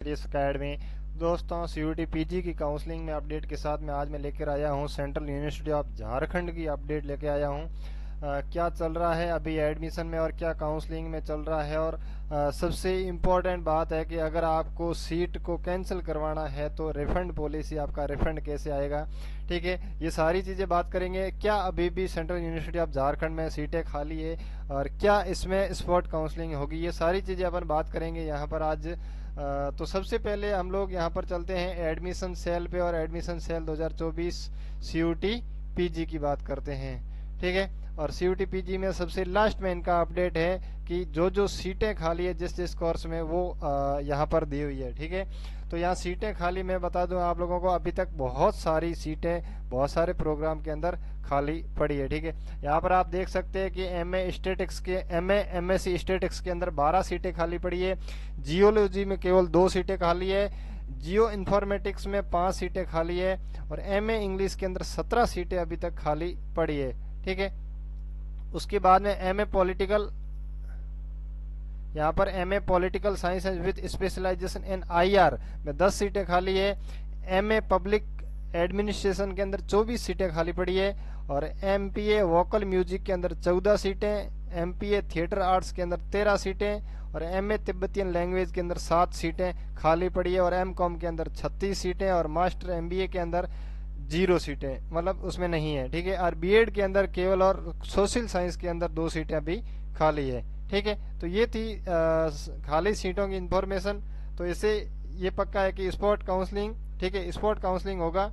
इस अकेडमी दोस्तों CUT PG की काउंसलिंग में अपडेट के साथ मैं आज मैं लेकर आया हूँ सेंट्रल यूनिवर्सिटी ऑफ झारखंड की अपडेट लेके आया हूँ। क्या चल रहा है अभी एडमिशन में और क्या काउंसलिंग में चल रहा है। और सबसे इम्पोर्टेंट बात है कि अगर आपको सीट को कैंसिल करवाना है तो रिफंड पॉलिसी, आपका रिफंड कैसे आएगा। ठीक है, ये सारी चीज़ें बात करेंगे। क्या अभी भी सेंट्रल यूनिवर्सिटी ऑफ झारखंड में सीटें खाली है और क्या इसमें स्पॉट काउंसलिंग होगी, ये सारी चीज़ें अपन बात करेंगे यहाँ पर आज। तो सबसे पहले हम लोग यहाँ पर चलते हैं एडमिशन सेल पे और एडमिशन सेल 2024 सीयूटी पीजी की बात करते हैं। ठीक है, और सीयूटी पीजी में सबसे लास्ट में इनका अपडेट है कि जो सीटें खाली है जिस जिस कोर्स में वो यहाँ पर दी हुई है। ठीक है, तो यहाँ सीटें खाली मैं बता दूं आप लोगों को, अभी तक बहुत सारी सीटें बहुत सारे प्रोग्राम के अंदर खाली पड़ी है। ठीक है, यहाँ पर आप देख सकते हैं कि एमएससी स्टेटिक्स के अंदर 12 सीटें खाली पड़ी है। जियोलॉजी में केवल 2 सीटें खाली है। जियो इन्फॉर्मेटिक्स में 5 सीटें खाली है और एमए इंग्लिश के अंदर 17 सीटें अभी तक खाली पड़ी है। ठीक है, उसके बाद में एमए पॉलिटिकल, यहाँ पर MA political science with specialisation in IR में 10 सीटें खाली है। एमए पब्लिक एडमिनिस्ट्रेशन के अंदर 24 सीटें खाली पड़ी है और एमपीए वोकल म्यूजिक के अंदर 14 सीटें, एमपीए थिएटर आर्ट्स के अंदर 13 सीटें और एमए तिब्बतियन लैंग्वेज के अंदर 7 सीटें खाली पड़ी है और एमकॉम के अंदर 36 सीटें और मास्टर एमबीए के अंदर 0 सीटें, मतलब उसमें नहीं है। ठीक है, और बीएड के अंदर केवल और सोशल साइंस के अंदर 2 सीटें अभी खाली है। ठीक है, तो ये थी खाली सीटों की इंफॉर्मेशन। तो इससे ये पक्का है कि स्पॉट काउंसलिंग, ठीक है, स्पॉट काउंसलिंग होगा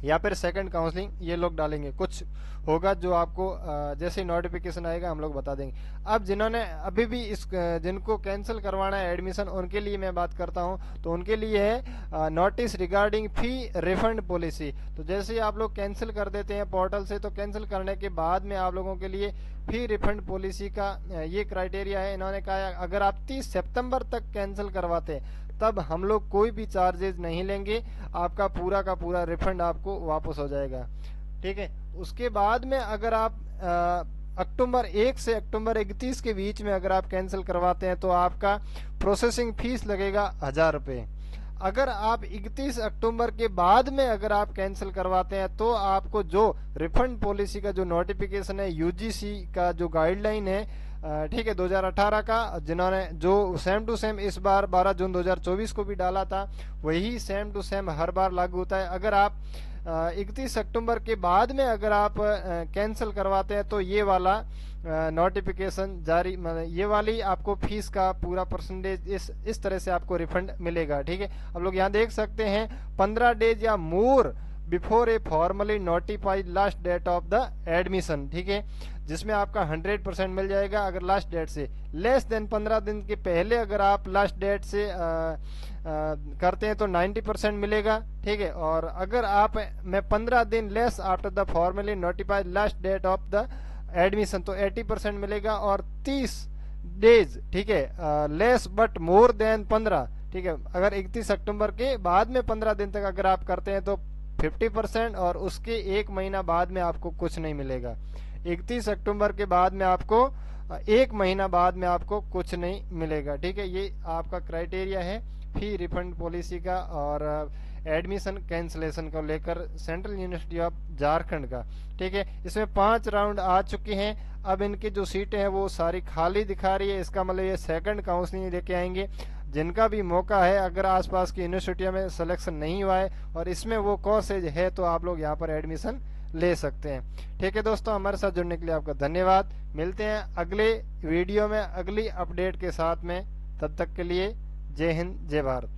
या फिर सेकंड काउंसलिंग ये लोग डालेंगे, कुछ होगा जो आपको जैसे नोटिफिकेशन आएगा हम लोग बता देंगे। अब जिन्होंने अभी भी जिनको कैंसिल करवाना है एडमिशन, उनके लिए मैं बात करता हूं। तो उनके लिए है नोटिस रिगार्डिंग फी रिफंड पॉलिसी। तो जैसे ही आप लोग कैंसिल कर देते हैं पोर्टल से, तो कैंसिल करने के बाद में आप लोगों के लिए फी रिफंड पॉलिसी का ये क्राइटेरिया है। इन्होंने कहा अगर आप 30 सितंबर तक कैंसिल करवाते हैं तब हम लोग कोई भी चार्जेज नहीं लेंगे, आपका पूरा का पूरा रिफंड आपको वापस हो जाएगा। ठीक है, उसके बाद में अगर आप अक्टूबर 1 से अक्टूबर 31 के बीच में अगर आप कैंसिल करवाते हैं तो आपका प्रोसेसिंग फीस लगेगा 1000 रुपये। अगर आप 31 अक्टूबर के बाद में अगर आप कैंसिल करवाते हैं तो आपको जो रिफंड पॉलिसी का जो नोटिफिकेशन है, यूजीसी का जो गाइडलाइन है, ठीक है, 2018 का, जिन्होंने जो सेम टू सेम इस बार 12 जून 2024 को भी डाला था, वही सेम टू सेम हर बार लागू होता है। अगर आप 31 अक्टूबर के बाद में अगर आप कैंसिल करवाते हैं तो ये वाला नोटिफिकेशन जारी, ये वाली आपको फीस का पूरा परसेंटेज इस तरह से आपको रिफंड मिलेगा। ठीक है, आप लोग यहाँ देख सकते हैं 15 days or more before a formally notified last date of the admission. ठीक है, जिसमें आपका 100% मिल जाएगा। अगर लास्ट डेट से लेस देन 15 दिन के पहले अगर आप लास्ट डेट से करते हैं तो 90% मिलेगा। ठीक है, और अगर आप में 15 दिन less after the formally notified last date of the admission तो 80% मिलेगा। और 30 डेज, ठीक है, लेस बट मोर देन 15, ठीक है, अगर 31 अक्टूबर के बाद में 15 दिन तक अगर आप करते हैं तो 50% और उसके 1 महीना बाद में आपको कुछ नहीं मिलेगा। 31 अक्टूबर के बाद में आपको 1 महीना बाद में आपको कुछ नहीं मिलेगा। ठीक है, ये आपका क्राइटेरिया है फी रिफंड पॉलिसी का और एडमिशन कैंसलेशन को लेकर सेंट्रल यूनिवर्सिटी ऑफ झारखंड का। ठीक है, इसमें 5 राउंड आ चुके हैं। अब इनकी जो सीटें हैं वो सारी खाली दिखा रही है, इसका मतलब ये सेकंड काउंसलिंग लेके आएंगे। जिनका भी मौका है, अगर आसपास की यूनिवर्सिटियों में सिलेक्शन नहीं हुआ है और इसमें वो कोर्सेज है तो आप लोग यहाँ पर एडमिशन ले सकते हैं। ठीक है दोस्तों, हमारे साथ जुड़ने के लिए आपका धन्यवाद। मिलते हैं अगले वीडियो में अगली अपडेट के साथ में, तब तक के लिए जय हिंद जय भारत।